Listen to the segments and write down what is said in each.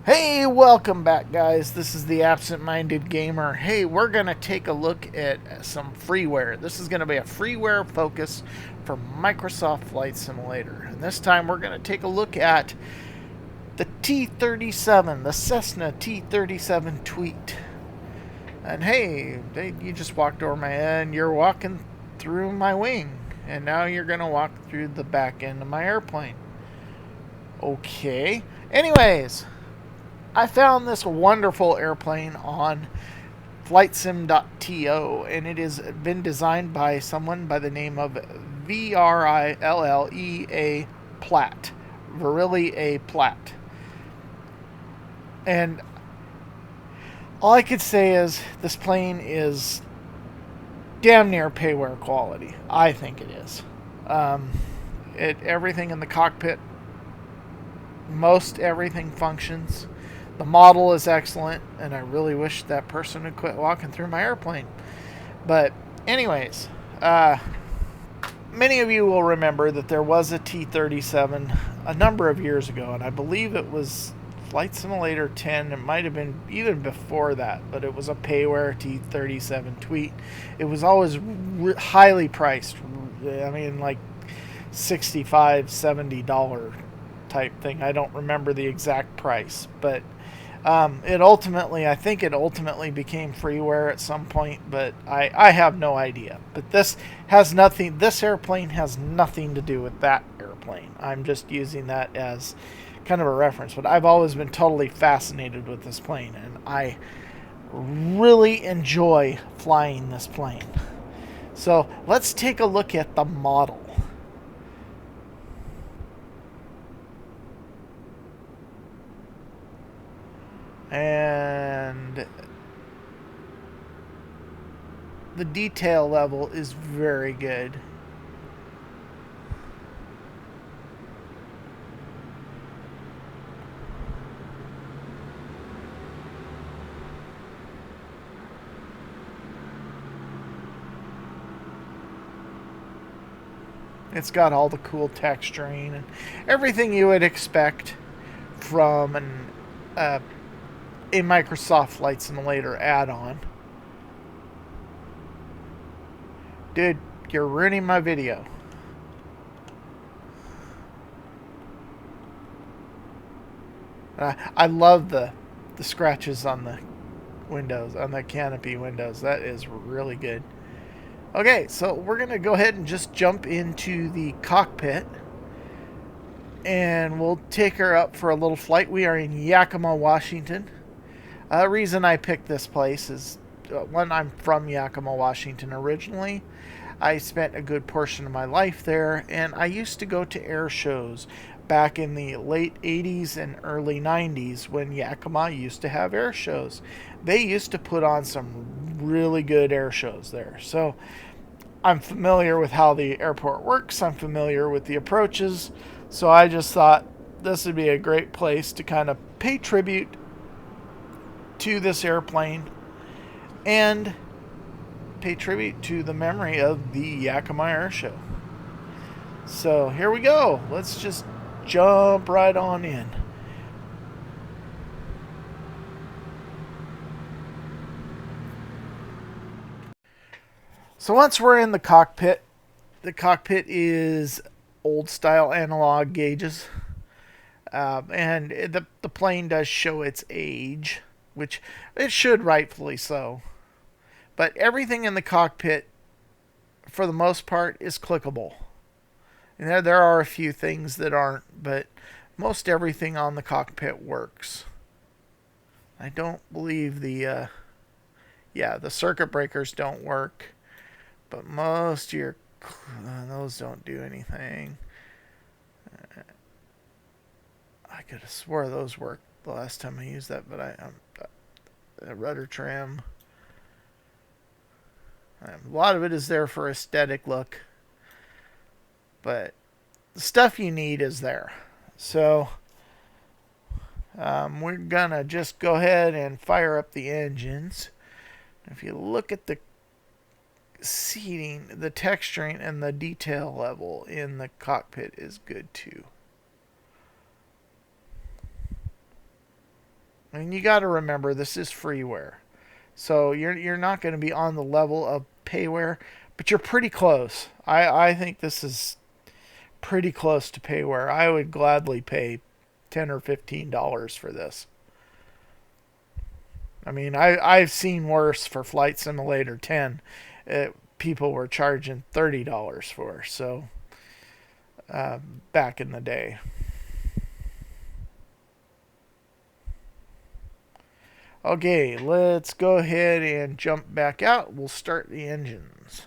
Hey, welcome back, guys. This is the Absent-Minded Gamer. Hey, we're going to take a look at some freeware. This is going to be a freeware focus for Microsoft Flight Simulator. And this time we're going to take a look at the T-37, the Cessna T-37 Tweet. And hey, you just walked over my head and you're walking through my wing. And now you're going to walk through the back end of my airplane. Okay. Anyways, I found this wonderful airplane on Flightsim.To, and it has been designed by someone by the name of Vrillea Platt. Virili Platt. And all I could say is this plane is damn near payware quality. I think it is. Everything in the cockpit, most everything functions. The model is excellent, and I really wish that person would quit walking through my airplane. But anyways, many of you will remember that there was a T-37 a number of years ago, and I believe it was Flight Simulator 10. It might have been even before that, but it was a payware T-37 Tweet. It was always highly priced. I mean, like $65, $70 type thing. I don't remember the exact price, but I think it ultimately became freeware at some point, but I have no idea. But this airplane has nothing to do with that airplane. I'm just using that as kind of a reference, but I've always been totally fascinated with this plane, and I really enjoy flying this plane. So let's take a look at the model. And the detail level is very good. It's got all the cool texturing and everything you would expect from a Microsoft Flight Simulator add-on. Dude, you're ruining my video. I love the scratches on the windows, on the canopy windows. That is really good. Okay, so we're going to go ahead and just jump into the cockpit. And we'll take her up for a little flight. We are in Yakima, Washington. The reason I picked this place is, one, I'm from Yakima, Washington originally. I spent a good portion of my life there, and I used to go to air shows back in the late 80s and early 90s when Yakima used to have air shows. They used to put on some really good air shows there. So I'm familiar with how the airport works. I'm familiar with the approaches. So I just thought this would be a great place to kind of pay tribute to this airplane and pay tribute to the memory of the Yakima Air Show. So here we go. Let's just jump right on in. So once we're in the cockpit is old style analog gauges. And the plane does show its age, which it should, rightfully so. But everything in the cockpit, for the most part, is clickable. And there are a few things that aren't, but most everything on the cockpit works. I don't believe the circuit breakers don't work, but most of your those don't do anything. I could have swore those worked the last time I used that, but rudder trim. A lot of it is there for aesthetic look, but the stuff you need is there. So we're gonna just go ahead and fire up the engines. If you look at the seating, the texturing, and the detail level in the cockpit is good too. And you got to remember, this is freeware. So you're not going to be on the level of payware, but you're pretty close. I think this is pretty close to payware. I would gladly pay $10 or $15 for this. I mean, I've seen worse for Flight Simulator 10. People were charging $30 for. So back in the day. Okay, let's go ahead and jump back out. We'll start the engines.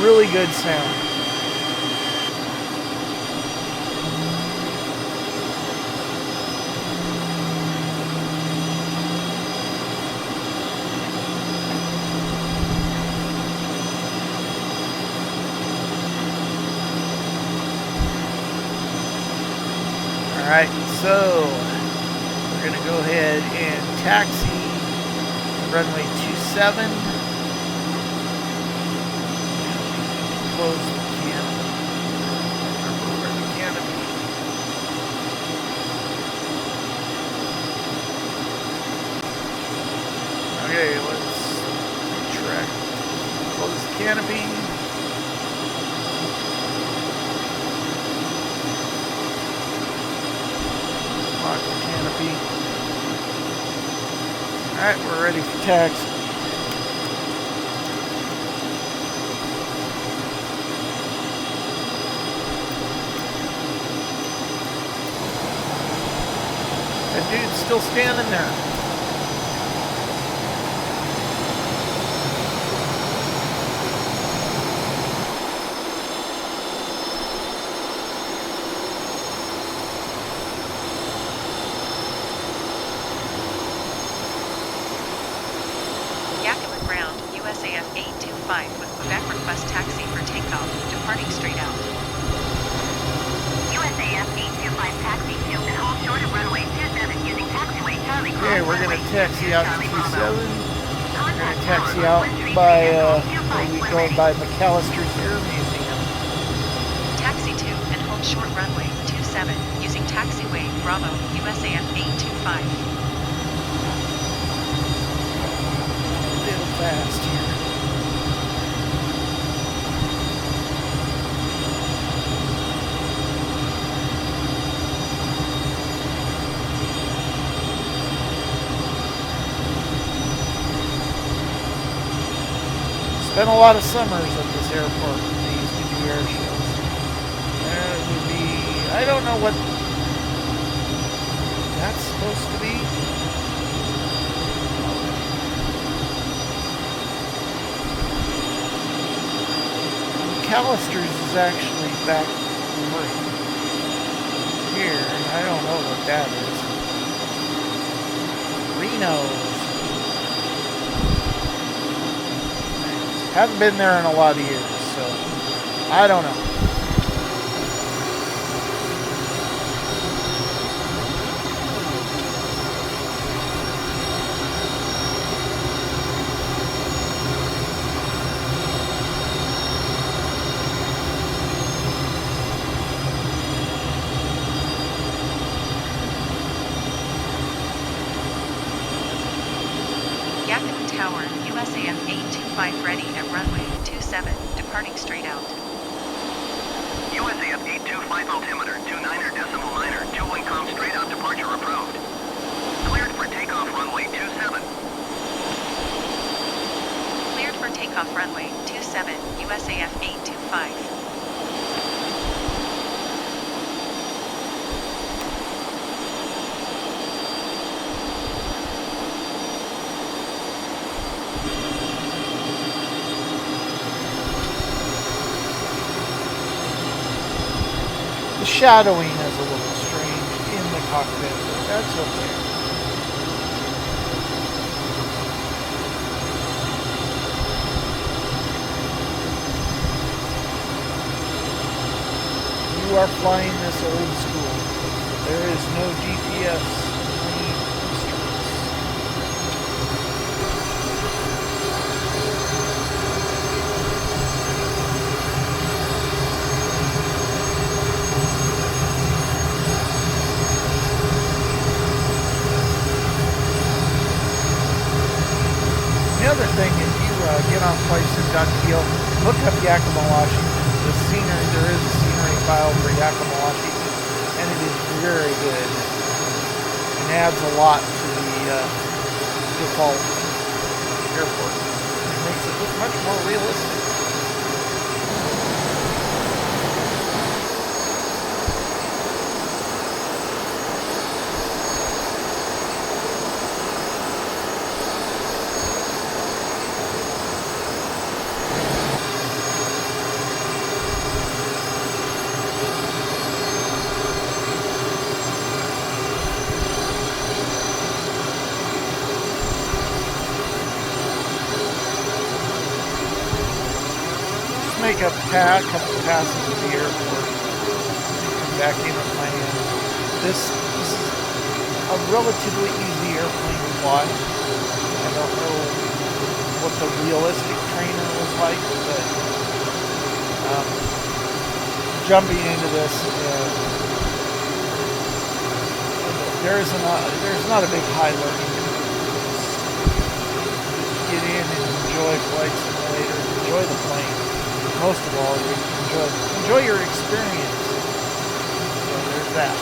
Really good sound. Alright, so we're going to go ahead and taxi runway 27. Close the canopy. Remember where the canopy. Okay, let's retract. Close the canopy. Lock the canopy. Alright, we're ready for taxi. Dude's still standing there. Yakima ground, USAF 825 with Quebec request taxi for takeoff, departing straight out. USAF 825 taxi to and hold short of runway 27 using taxiway Charlie. Okay, we're going to taxi out to 27. We're going to taxi out by, we'll be going by McAllister's Air Museum. Taxi to and hold short runway 27 using taxiway Bravo, USAF 825. A little fast here. Spent a lot of summers at this airport. They used to do air shows. And it would be, I don't know what that's supposed to be. McAllister's is actually back right here, and I don't know what that is. Reno's. Haven't been there in a lot of years, so I don't know. Yakima Tower, USAF 825 ready at runway 27, departing straight out. USAF 825 altimeter, 29er.9er, 21 straight out departure approved. Cleared for takeoff runway 27. Cleared for takeoff runway 27, USAF 825. The shadowing is a little strange in the cockpit, but that's okay. You are flying this old school. There is no GPS instruments. The other thing, if you get on Flightsim.To, look up Yakima, Washington. The scenery, there is a scenery file for Yakima, Washington, and it is very good. It adds a lot to the default airport. It makes it look much more realistic. Make a couple passes of the airport and come back in and land. This is a relatively easy airplane to fly. I don't know what the realistic trainer was like, but jumping into this, there's not a big high learning curve. Just get in and enjoy Flight Simulator, enjoy the plane. Most of all, you enjoy your experience. So there's that.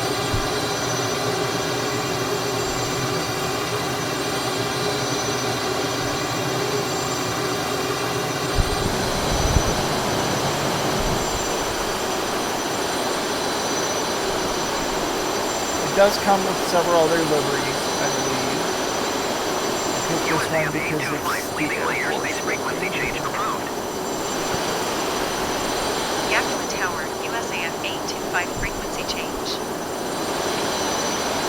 It does come with several other liveries, I believe. I picked this one because it's leaving my airspace frequency change approved. Yakima Tower, USAF 825 frequency change.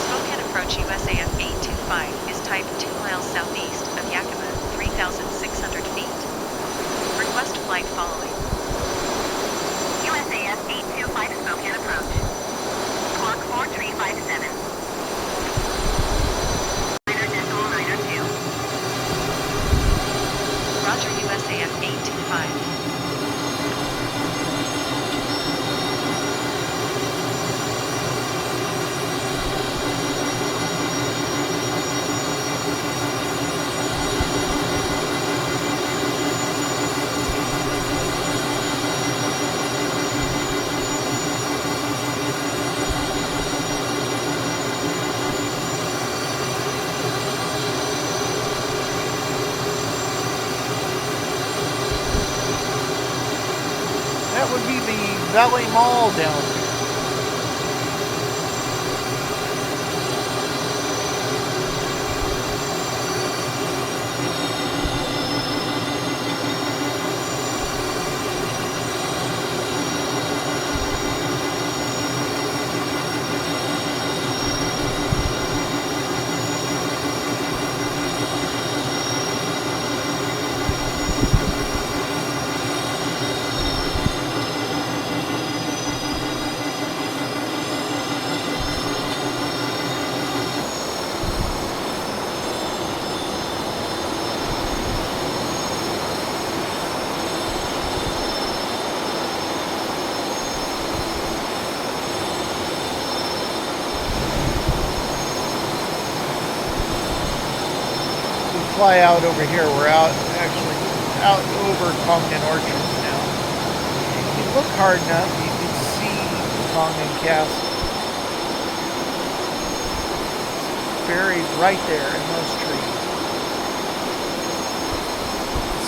Spokane approach USAF 825 is type 2 miles southeast of Yakima, 3,600 feet. Request flight following. USAF 825 Spokane approach. Clock 4357. 9er.9er2. Roger, USAF 825. That would be the Valley Mall down there. fly out over here. We're out out over Congdon Orchards now. If you look hard enough, you can see Congdon Castle. It's buried right there in those trees.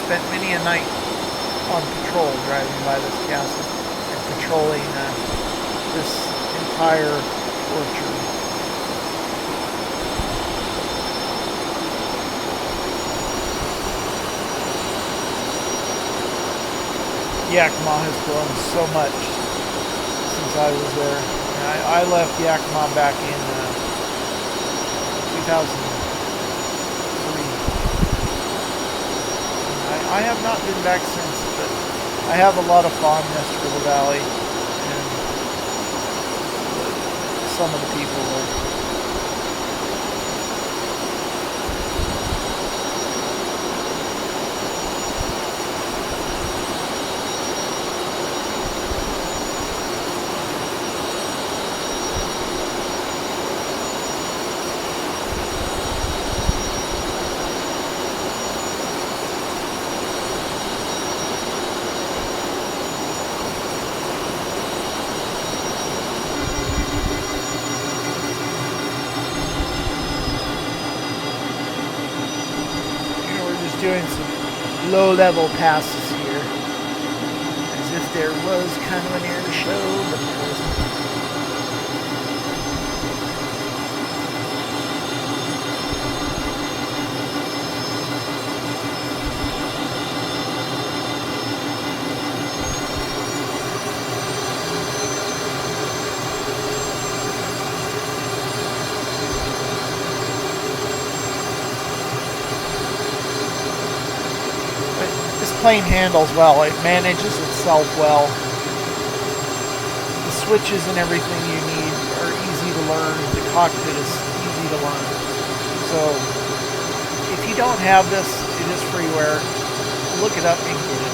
Spent many a night on patrol driving by this castle and patrolling this entire orchard. Yakima has grown so much since I was there. I left Yakima back in 2003. I have not been back since, but I have a lot of fondness for the valley and some of the people there. Doing some low-level passes here, as if there was kind of an air show, but there isn't. Plane handles well. It manages itself well. The switches and everything you need are easy to learn. The cockpit is easy to learn. So if you don't have this, it is freeware. Look it up and get it.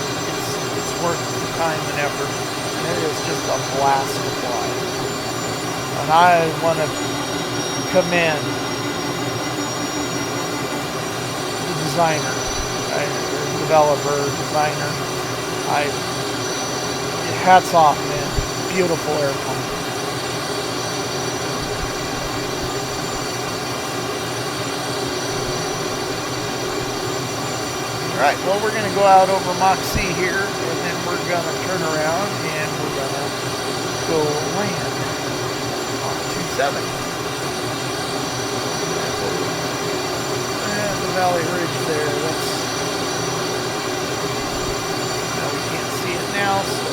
It's worth the time and effort. And it is just a blast to fly. And I want to commend the designer. Developer, designer. Hats off, man. Beautiful airplane. Alright, well, we're going to go out over Mach C here, and then we're going to turn around and we're going to go land on 27. And the Valley Ridge there, that's now, so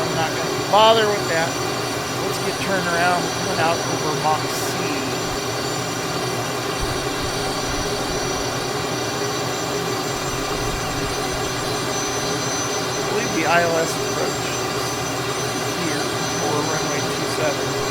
I'm not going to bother with that. Let's get turned around and coming out over Mach C. I believe the ILS approach is here for runway 27.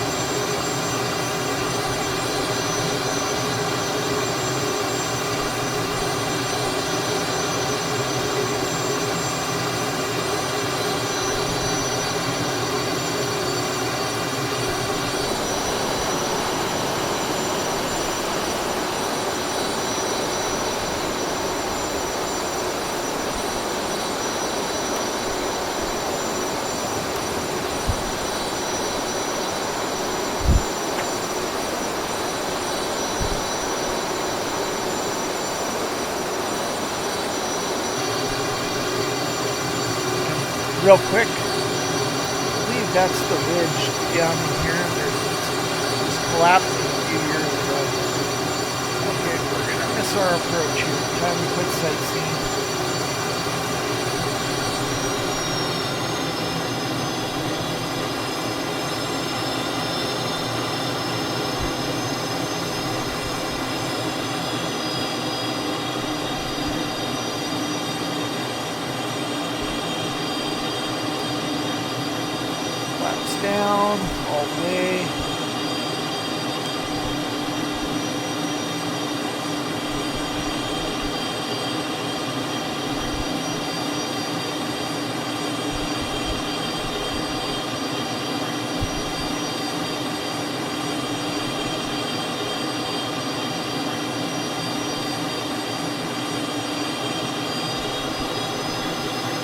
Real quick, I believe that's the ridge down in here. It was collapsing a few years ago. Okay, we're going to miss our approach here. Time to quit sightseeing. Down all the way.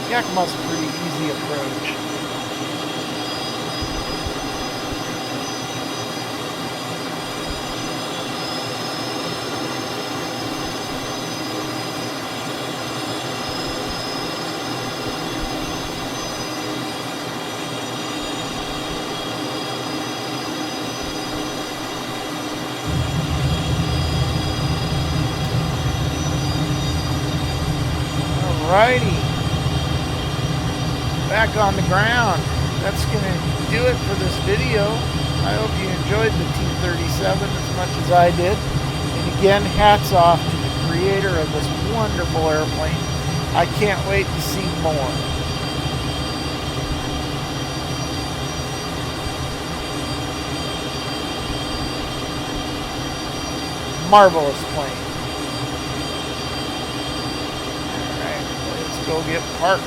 Yakima's a pretty easy approach. Alrighty, back on the ground. That's going to do it for this video. I hope you enjoyed the T-37 as much as I did. And again, hats off to the creator of this wonderful airplane. I can't wait to see more. Marvelous plane. Go get parked.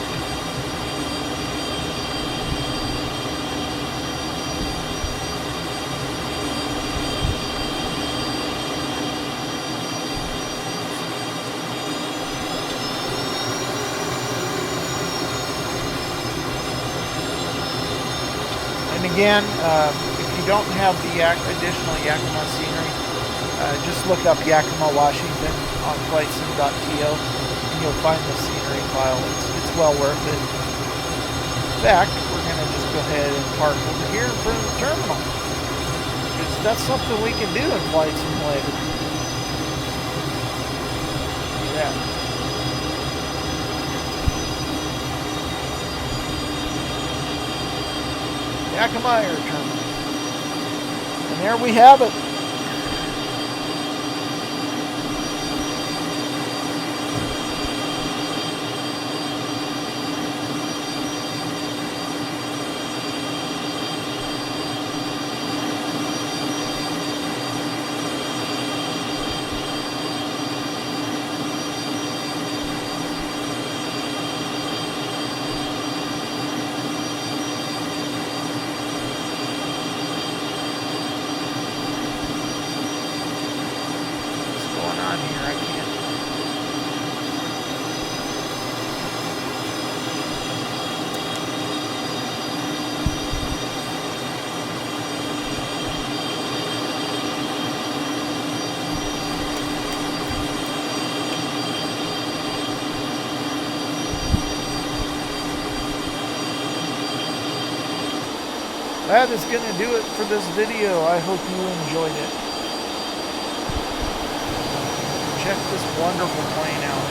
And again, if you don't have the additional Yakima scenery, just look up Yakima, Washington on Flightsim.To. You'll find the scenery file. It's well worth it. In fact, we're going to just go ahead and park over here in front of the terminal. Because that's something we can do in Flight Simulator. Look at that. Yakima Air Terminal. And there we have it. That is going to do it for this video. I hope you enjoyed it. Check this wonderful plane out.